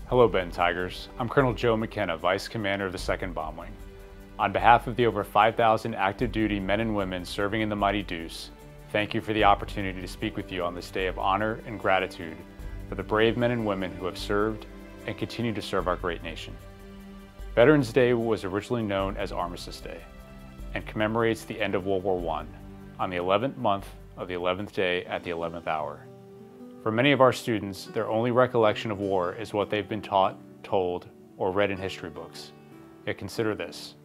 Hello, Benton Tigers. I'm Colonel Joe McKenna, Vice Commander of the 2nd Bomb Wing. On behalf of the over 5,000 active duty men and women serving in the Mighty Deuce, thank you for the opportunity to speak with you on this day of honor and gratitude for the brave men and women who have served and continue to serve our great nation. Veterans Day was originally known as Armistice Day and commemorates the end of World War I on the 11th month of the 11th day at the 11th hour. For many of our students, their only recollection of war is what they've been taught, told, or read in history books. Yet consider this.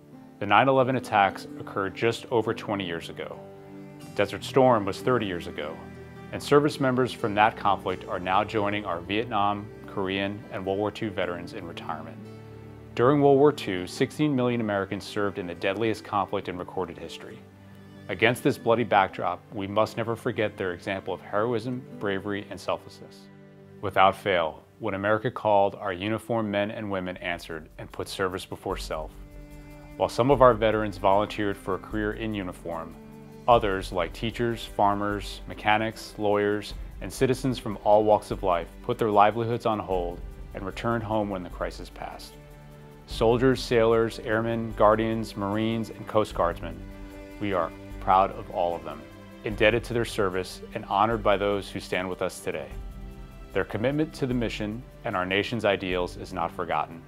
The 9/11 attacks occurred just over 20 years ago. Desert Storm was 30 years ago, and service members from that conflict are now joining our Vietnam, Korean, and World War II veterans in retirement. During World War II, 16 million Americans served in the deadliest conflict in recorded history. Against this bloody backdrop, we must never forget their example of heroism, bravery, and selflessness. Without fail, when America called, our uniformed men and women answered and put service before self. While some of our veterans volunteered for a career in uniform, others, like teachers, farmers, mechanics, lawyers, and citizens from all walks of life, put their livelihoods on hold and returned home when the crisis passed. Soldiers, sailors, airmen, guardians, Marines, and Coast Guardsmen, we are proud of all of them, indebted to their service, and honored by those who stand with us today. Their commitment to the mission and our nation's ideals is not forgotten.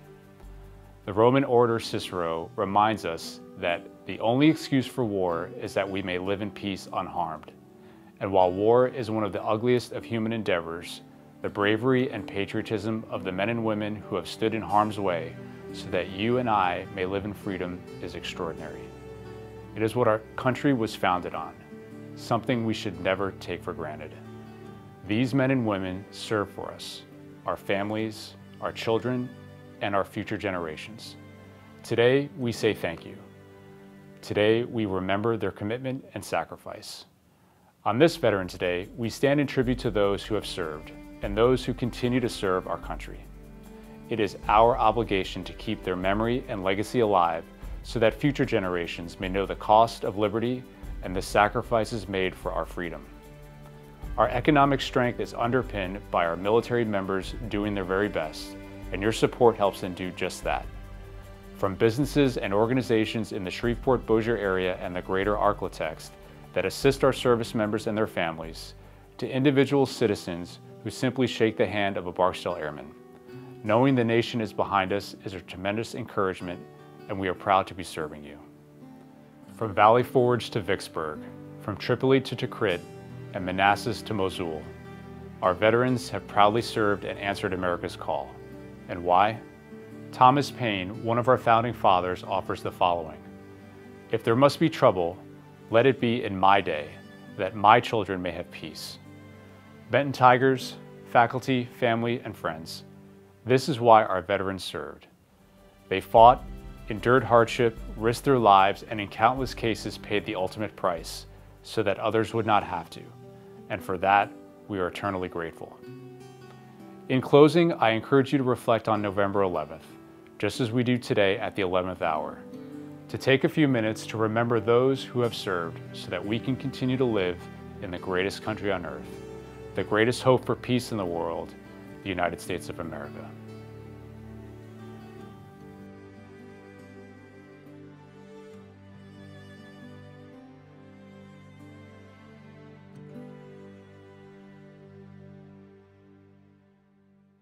The Roman orator Cicero reminds us that the only excuse for war is that we may live in peace unharmed. And while war is one of the ugliest of human endeavors, the bravery and patriotism of the men and women who have stood in harm's way so that you and I may live in freedom is extraordinary. It is what our country was founded on, something we should never take for granted. These men and women serve for us, our families, our children, and our future generations. Today, we say thank you. Today, we remember their commitment and sacrifice. On this Veterans Day, we stand in tribute to those who have served and those who continue to serve our country. It is our obligation to keep their memory and legacy alive so that future generations may know the cost of liberty and the sacrifices made for our freedom. Our economic strength is underpinned by our military members doing their very best, and your support helps them do just that. From businesses and organizations in the Shreveport-Bossier area and the greater Arklatex that assist our service members and their families, to individual citizens who simply shake the hand of a Barksdale Airman. Knowing the nation is behind us is a tremendous encouragement, and we are proud to be serving you. From Valley Forge to Vicksburg, from Tripoli to Tikrit, and Manassas to Mosul, our veterans have proudly served and answered America's call. And why? Thomas Paine, one of our founding fathers, offers the following: "If there must be trouble, let it be in my day, that my children may have peace." Benton Tigers, faculty, family, and friends, this is why our veterans served. They fought, endured hardship, risked their lives, and in countless cases paid the ultimate price so that others would not have to. And for that, we are eternally grateful. In closing, I encourage you to reflect on November 11th, just as we do today at the 11th hour, to take a few minutes to remember those who have served so that we can continue to live in the greatest country on earth, the greatest hope for peace in the world, the United States of America.